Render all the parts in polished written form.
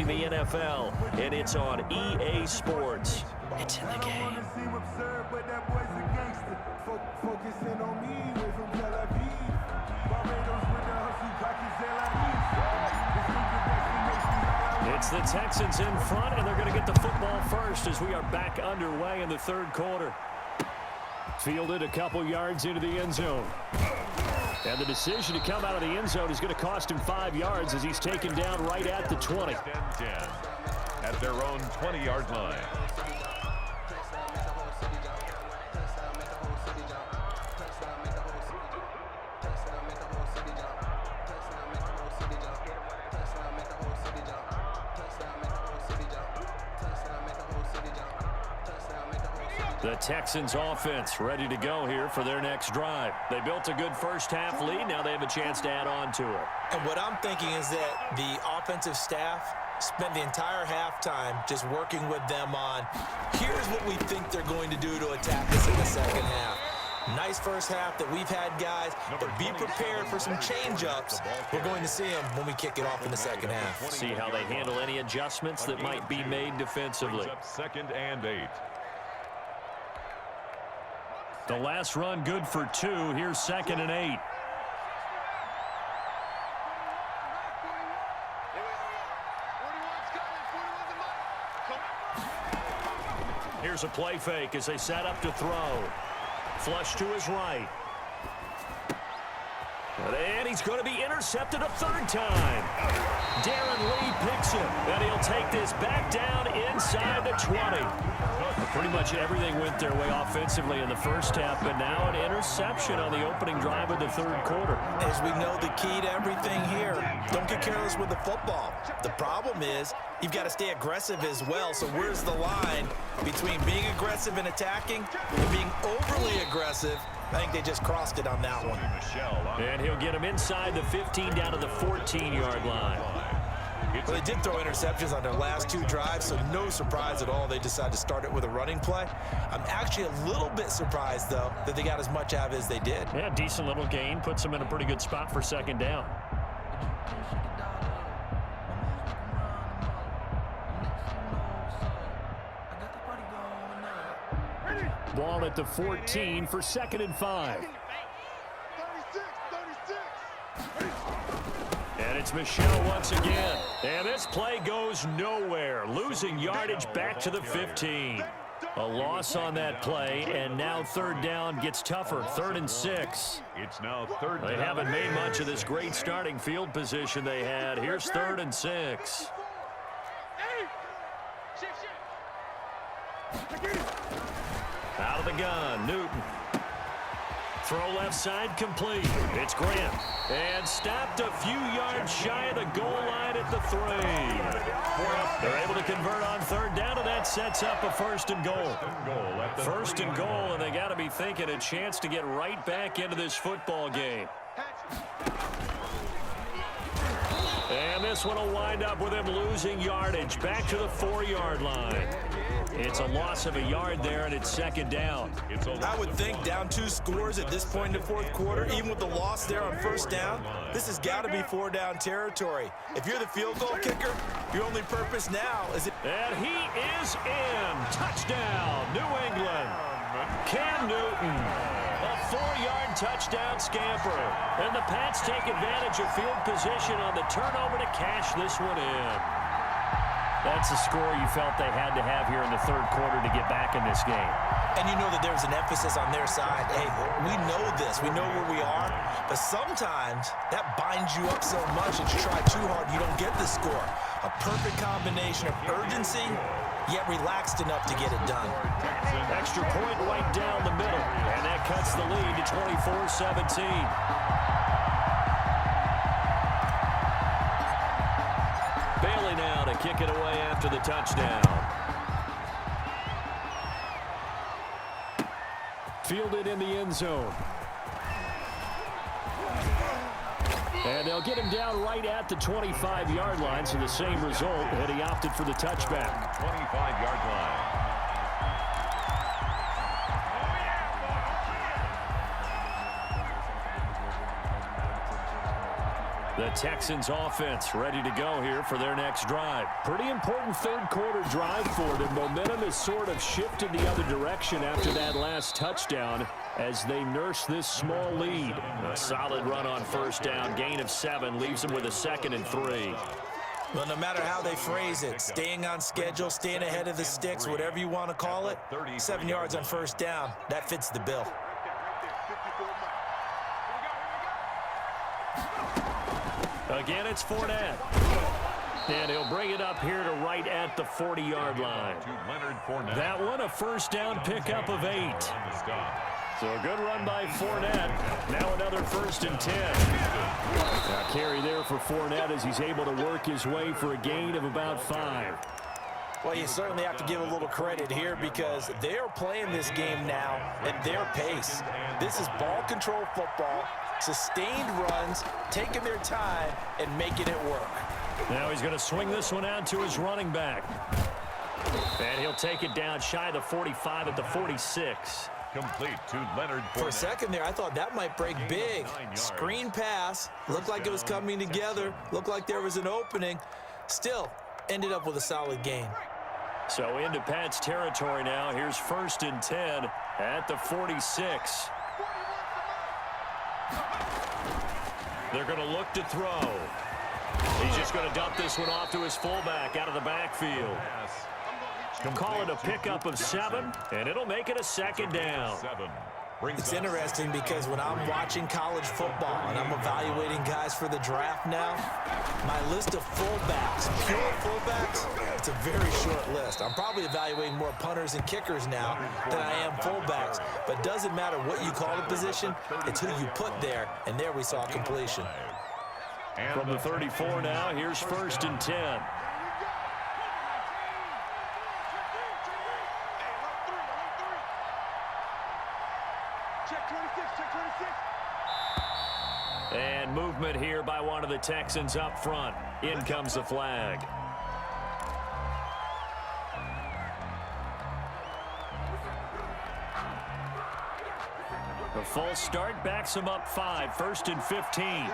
watching the NFL, and it's on EA Sports. It's in the game. It's the Texans in front, and they're going to get the football first as we are back underway in the third quarter. Fielded a couple yards into the end zone. And the decision to come out of the end zone is going to cost him 5 yards as he's taken down right at the 20. 10 at their own 20-yard line. The Texans offense ready to go here for their next drive. They built a good first half lead. Now they have a chance to add on to it. And what I'm thinking is that the offensive staff spent the entire halftime just working with them on, here's what we think they're going to do to attack us in the second half. Nice first half that we've had, guys, but be prepared for some change-ups. We're going to see them when we kick it off in the second half. See how they handle any adjustments that might be made defensively. Second and 8. The last run good for 2. Here's second and 8. Here's a play fake as they set up to throw. Flush to his right. And he's going to be intercepted a third time. Darren Lee picks him, and he'll take this back down inside the 20. Pretty much everything went their way offensively in the first half, but now an interception on the opening drive of the third quarter. As we know, the key to everything here, don't get careless with the football. The problem is you've got to stay aggressive as well. So where's the line between being aggressive and attacking and being overly aggressive? I think they just crossed it on that one. And he'll get him inside the 15 down to the 14-yard line. Well, they did throw interceptions on their last 2 drives, so no surprise at all they decided to start it with a running play. I'm actually a little bit surprised, though, that they got as much out of it as they did. Yeah, decent little gain. Puts them in a pretty good spot for second down. Ball at the 14 for second and 5. And it's Michel once again. And this play goes nowhere. Losing yardage back to the 15. A loss on that play, and now third down gets tougher. 3rd and 6. It's now third down. They haven't made much of this great starting field position they had. Here's 3rd and 6. Out of the gun, Newton. Throw left side complete. It's Grant. And stopped a few yards shy of the goal line at the 3. They're able to convert on third down, and that sets up a 1st and goal. 1st and goal, and they got to be thinking a chance to get right back into this football game. And this one will wind up with him losing yardage back to the 4-yard line. It's a loss of a yard there, and it's second down. I would think down 2 scores at this point in the fourth quarter, even with the loss there on first down, this has got to be 4-down territory. If you're the field goal kicker, your only purpose now is it. And he is in. Touchdown, New England. Cam Newton. A 4-yard touchdown scamper. And the Pats take advantage of field position on the turnover to cash this one in. That's the score you felt they had to have here in the third quarter to get back in this game. And you know that there's an emphasis on their side. Hey, we know this. We know where we are. But sometimes that binds you up so much that you try too hard, you don't get the score. A perfect combination of urgency, yet relaxed enough to get it done. Extra point right down the middle. And that cuts the lead to 24-17. Bailey now to kick it away after the touchdown. Fielded in the end zone. And they'll get him down right at the 25-yard line, so the same result, and he opted for the touchback. 25-yard line. The Texans offense ready to go here for their next drive. Pretty important third quarter drive for them. Momentum has sort of shifted the other direction after that last touchdown as they nurse this small lead. A solid run on first down, gain of 7, leaves them with a 2nd and 3. Well, no matter how they phrase it, staying on schedule, staying ahead of the sticks, whatever you want to call it, 7 yards on first down, that fits the bill. Again, it's Fournette. And he'll bring it up here to right at the 40-yard line. That one, a first down pickup of 8. So a good run by Fournette. Now another 1st and 10. Now carry there for Fournette as he's able to work his way for a gain of about 5. Well, you certainly have to give a little credit here because they are playing this game now at their pace. This is ball control football, sustained runs, taking their time, and making it work. Now he's going to swing this one out to his running back. And he'll take it down shy of the 45 at the 46. Complete to Leonard Fournette. For a second there, I thought that might break big. Screen pass. Looked like it was coming together. Looked like there was an opening. Still, ended up with a solid gain. So into Pat's territory now. Here's 1st and 10 at the 46. They're going to look to throw. He's just going to dump this one off to his fullback out of the backfield. Call it a pickup of 7, and it'll make it a 2nd down. It's interesting because when I'm watching college football and I'm evaluating guys for the draft now, my list of fullbacks, pure fullbacks, it's a very short list. I'm probably evaluating more punters and kickers now than I am fullbacks. But it doesn't matter what you call the position, it's who you put there, and there we saw completion. From the 34 now, here's 1st and 10. And movement here by one of the Texans up front. In comes the flag. The false start backs him up 5. 1st and 15.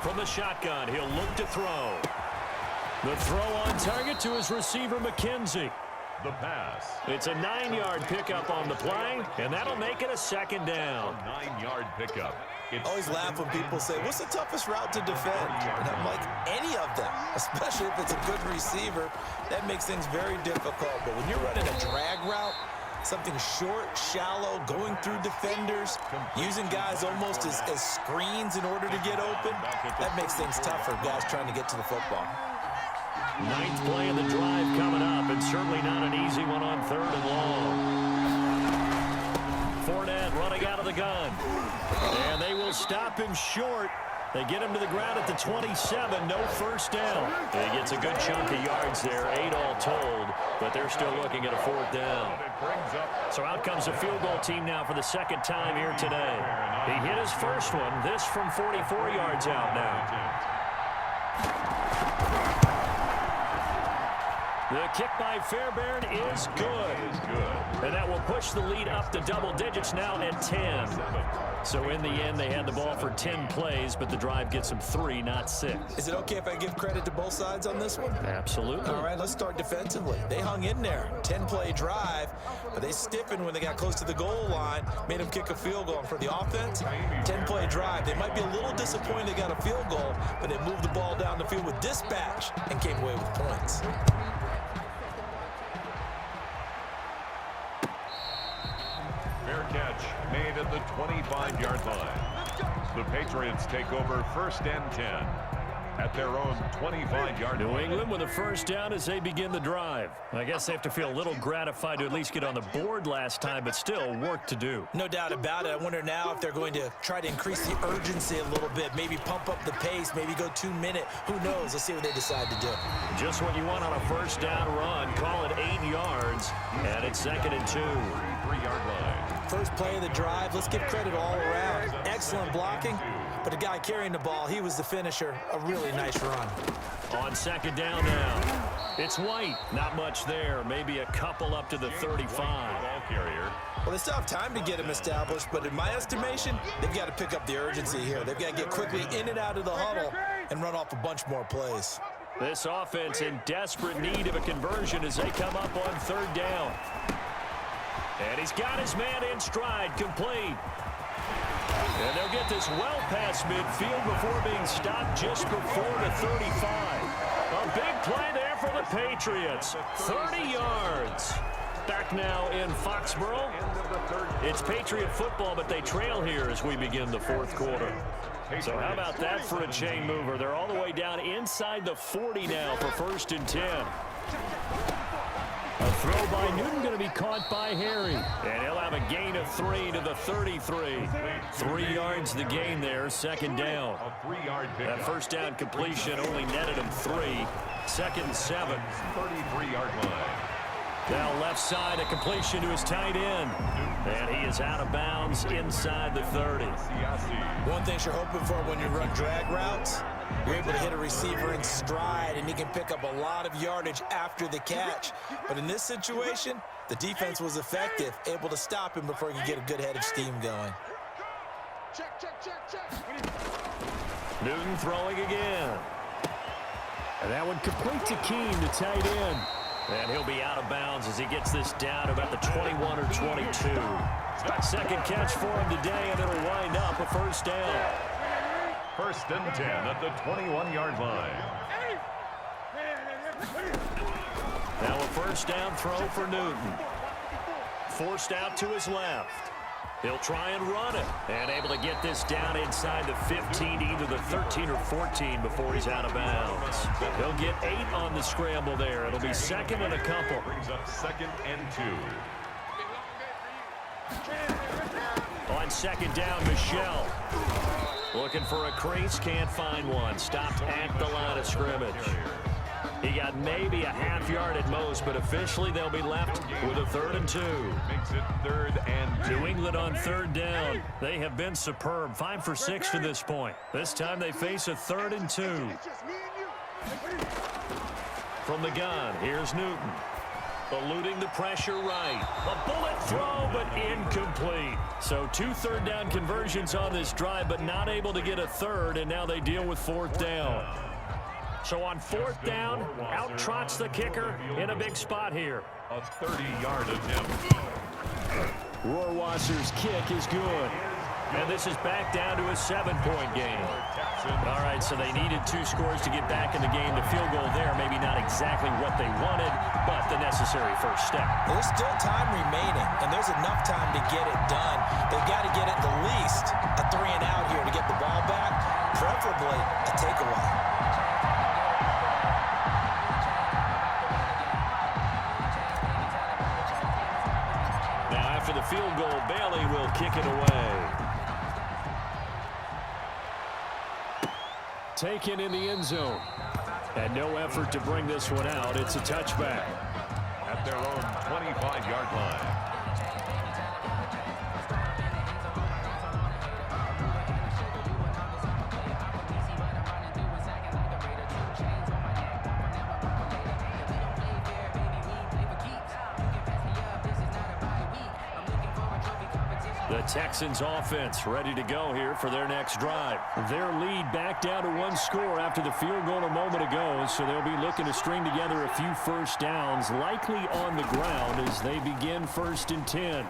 From the shotgun, he'll look to throw. The throw on target to his receiver, McKenzie. The pass. It's a 9-yard pickup on the play, and that'll make it a 2nd down. 9-yard pickup. I always laugh when people say, what's the toughest route to defend? And I'm like, any of them, especially if it's a good receiver. That makes things very difficult. But when you're running a drag route, something short, shallow, going through defenders, using guys almost as screens in order to get open, that makes things tough for guys trying to get to the football. 9th play of the drive coming up, and certainly not an easy one on 3rd and long. Fournette running out of the gun. And they will stop him short. They get him to the ground at the 27, no first down. He gets a good chunk of yards there, 8 all told, but they're still looking at a 4th down. So out comes the field goal team now for the 2nd time here today. He hit his first one, this from 44 yards out now. The kick by Fairbairn is good. And that will push the lead up to double digits now at 10. So in the end, they had the ball for 10 plays, but the drive gets them 3, not 6. Is it okay if I give credit to both sides on this one? Absolutely. All right, let's start defensively. They hung in there. 10-play drive, but they stiffened when they got close to the goal line, made them kick a field goal. And for the offense, 10-play drive. They might be a little disappointed they got a field goal, but they moved the ball down the field with dispatch and came away with points. Fair catch made at the 25-yard line. The Patriots take over 1st and 10 at their own 25-yard line. New England with a first down as they begin the drive. I guess they have to feel a little gratified to at least get on the board last time, but still work to do. No doubt about it. I wonder now if they're going to try to increase the urgency a little bit, maybe pump up the pace, maybe go 2-minute. Who knows? Let's see what they decide to do. Just what you want on a first down run. Call it 8 yards, and it's 2nd and 2. 3-yard line. First play of the drive. Let's give credit all around. Excellent blocking, but the guy carrying the ball, he was the finisher. A real really nice run. On second down now. It's White. Not much there. Maybe a couple up to the 35. Ball carrier. Well, they still have time to get him established, but in my estimation, they've got to pick up the urgency here. They've got to get quickly in and out of the huddle and run off a bunch more plays. This offense in desperate need of a conversion as they come up on third down. And he's got his man in stride, complete. And they'll get this well past midfield before being stopped just before the 35. A big play there for the Patriots. 30 yards. Back now in Foxborough. It's Patriot football, but they trail here as we begin the fourth quarter. So how about that for a chain mover? They're all the way down inside the 40 now for 1st and 10. A throw by Newton going to be caught by Harry. And he'll have a gain of 3 to the 33. 3 yards the gain there, second down. That first down completion only netted him 3. 2nd and 7. 33-yard line. Now left side, a completion to his tight end. And he is out of bounds inside the 30. One thing you're hoping for when you run drag routes, you're able to hit a receiver in stride, and he can pick up a lot of yardage after the catch. But in this situation, the defense was effective, able to stop him before he could get a good head of steam going. Newton throwing again. And that one complete to Keene, the tight end. And he'll be out of bounds as he gets this down about the 21 or 22. Second catch for him today, and it'll wind up a first down. 1st and 10 at the 21-yard line. Now a first down throw for Newton. Forced out to his left. He'll try and run it. And able to get this down inside the 15, either the 13 or 14 before he's out of bounds. He'll get 8 on the scramble there. It'll be second and a couple. Brings up 2nd and 2. On second down, Michelle. Looking for a crease, can't find one. Stopped at the line of scrimmage. He got maybe a half yard at most, but officially they'll be left with a 3rd and 2. Makes it 3rd and 2. New England on third down. They have been superb. 5 for 6 to this point. This time they face a 3rd and 2. From the gun, here's Newton. Eluding the pressure right. A bullet throw, but incomplete. So 2 third down conversions on this drive, but not able to get a 3rd, and now they deal with 4th down. So on 4th down, out trots the kicker in a big spot here. A 30-yard attempt. Rohrwasser's kick is good. And this is back down to a 7-point game. All right, so they needed 2 scores to get back in the game. The field goal there, maybe not exactly what they wanted, but the necessary first step. There's still time remaining, and there's enough time to get it done. They've got to get at the least a 3 and out here to get the ball back, preferably a takeaway. Now after the field goal, Bailey will kick it away. Taken in the end zone. And no effort to bring this one out. It's a touchback. At their own 25-yard line. The Texans offense ready to go here for their next drive. Their lead back down to 1 score after the field goal a moment ago, so they'll be looking to string together a few first downs, likely on the ground as they begin 1st and 10.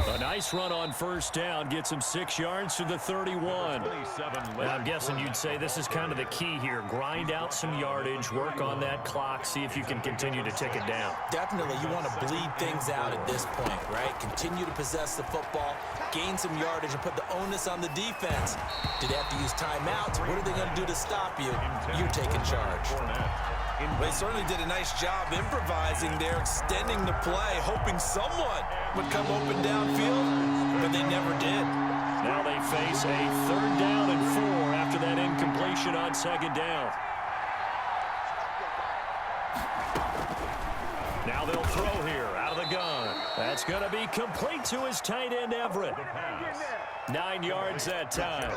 A nice run on first down gets him 6 yards to the 31. And I'm guessing you'd say this is kind of the key here. Grind out some yardage, work on that clock, see if you can continue to tick it down. Definitely, you want to bleed things out at this point, right? Continue to possess the football, gain some yardage, and put the onus on the defense. Do they have to use timeouts? What are they going to do to stop you? You're taking charge. They certainly did a nice job improvising there, extending the play, hoping someone would come open downfield, but they never did. Now they face a 3rd down and 4 after that incompletion on second down. Now they'll throw here out of the gun. That's going to be complete to his tight end, Everett. 9 yards that time.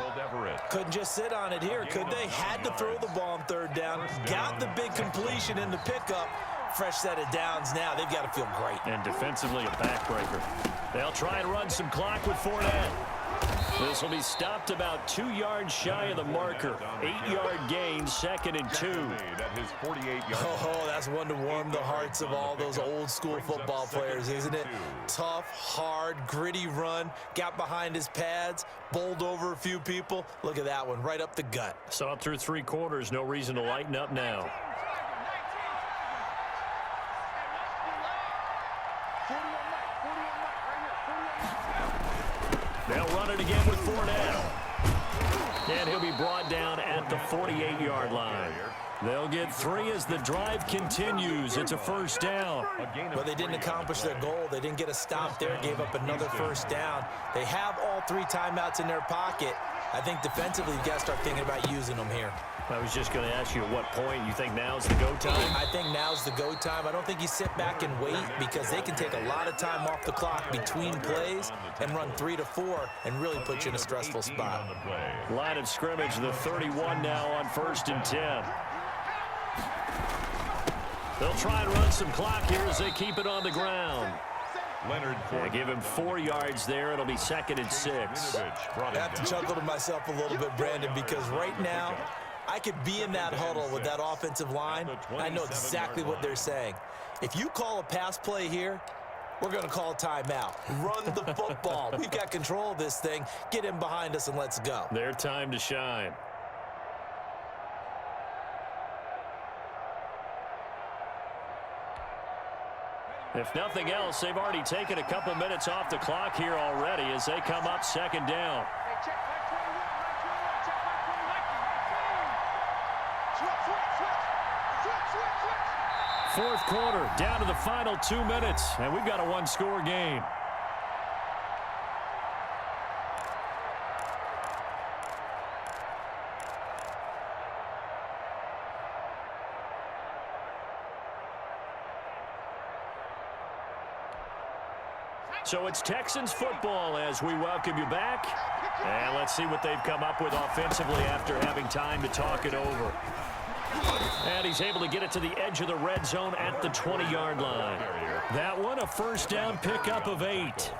Couldn't just sit on it here, could they? Had to throw the ball on third down. Got the big completion in the pickup. Fresh set of downs now. They've got to feel great. And defensively, a backbreaker. They'll try and run some clock with Fournette. This will be stopped about 2 yards shy of the marker. 8-yard gain, 2nd and 2. Oh, that's one to warm the hearts of all those old school football players, isn't it? Tough, hard, gritty run. Got behind his pads, bowled over a few people. Look at that one, right up the gut. Saw it through 3 quarters. No reason to lighten up now. They'll run it again with Fournette. And he'll be brought down at the 48-yard line. They'll get 3 as the drive continues. It's a first down. But they didn't accomplish their goal. They didn't get a stop there, gave up another first down. They have all 3 timeouts in their pocket. I think defensively, you've got to start thinking about using them here. I was just going to ask you at what point you think now's the go time? I think now's the go time. I don't think you sit back and wait because they can take a lot of time off the clock between plays and run 3 to 4 and really put you in a stressful spot. Line of scrimmage, the 31 now on 1st and 10. They'll try and run some clock here as they keep it on the ground. They give him 4 yards there. It'll be 2nd and 6. I have to chuckle to myself a little bit, Brandon, because right now I could be in that huddle with that offensive line. I know exactly what they're saying. If you call a pass play here, we're going to call a timeout. Run the football. We've got control of this thing. Get in behind us and let's go. Their time to shine. If nothing else, they've already taken a couple minutes off the clock here already as they come up 2nd down. Fourth quarter, down to the final 2 minutes, and we've got a 1-score game. So it's Texans football as we welcome you back. And let's see what they've come up with offensively after having time to talk it over. And he's able to get it to the edge of the red zone at the 20-yard line. That one, a first down pickup of 8.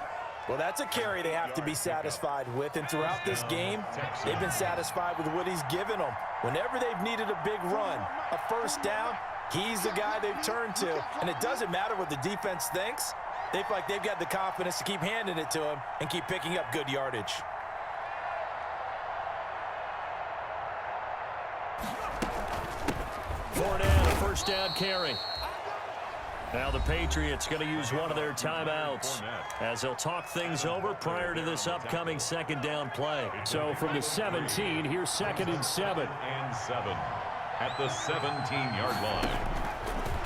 Well, that's a carry they have to be satisfied with. And throughout this game, they've been satisfied with what he's given them. Whenever they've needed a big run, a first down, he's the guy they've turned to. And it doesn't matter what the defense thinks. They feel like they've got the confidence to keep handing it to him and keep picking up good yardage. Fournette, a first down carry. Now the Patriots going to use one of their timeouts as they'll talk things over prior to this upcoming 2nd down play. So from the 17, here's 2nd and 7. And 7 at the 17-yard line.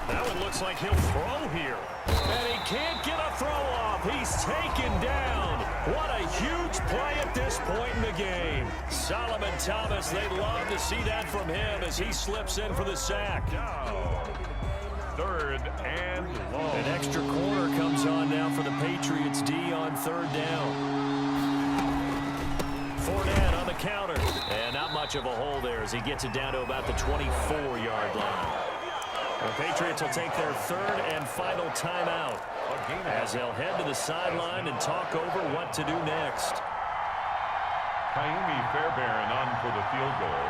That one looks like he'll throw here. And he can't get a throw off. He's taken down. What a huge play at this point in the game. Solomon Thomas, they'd love to see that from him as he slips in for the sack. 3rd and long. An extra corner comes on now for the Patriots D on 3rd down. Fournette on the counter. And not much of a hole there as he gets it down to about the 24-yard line. The Patriots will take their 3rd and final timeout as they'll head to the sideline and talk over what to do next. Ka'imi Fairbairn on for the field goal.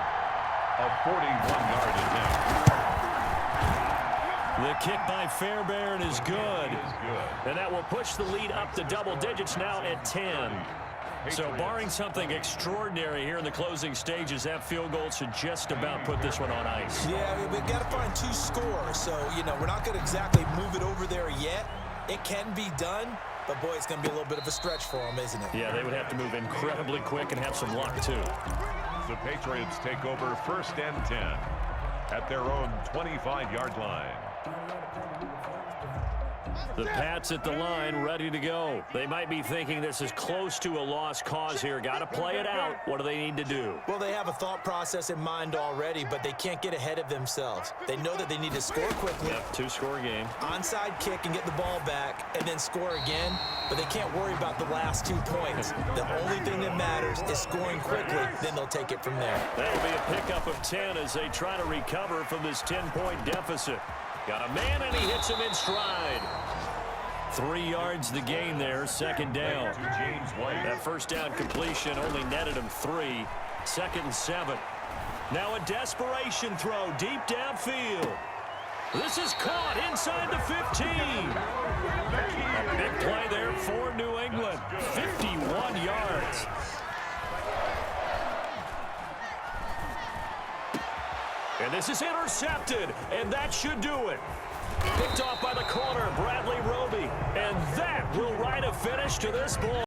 A 41-yard attempt. The kick by Fairbairn is good. And that will push the lead up to double digits now at 10. So barring something extraordinary here in the closing stages, that field goal should just about put this one on ice. Yeah, we've got to find 2 scores. So, we're not going to exactly move it over there yet. It can be done, but, boy, it's going to be a little bit of a stretch for them, isn't it? Yeah, they would have to move incredibly quick and have some luck, too. The Patriots take over 1st and 10 at their own 25-yard line. The Pats at the line, ready to go. They might be thinking this is close to a lost cause here. Got to play it out. What do they need to do? Well, they have a thought process in mind already, but they can't get ahead of themselves. They know that they need to score quickly. Yep, two-score game. Onside kick and get the ball back and then score again, but they can't worry about the last 2 points. The only thing that matters is scoring quickly, then they'll take it from there. That'll be a pickup of 10 as they try to recover from this 10-point deficit. Got a man, and he hits him in stride. 3 yards the gain there, second down. That first down completion only netted him 3. 2nd and 7. Now a desperation throw deep downfield. This is caught inside the 15. A big play there for New England. 51 yards. And this is intercepted, and that should do it. Picked off by the corner, Bradley Roby. And that will write a finish to this ball.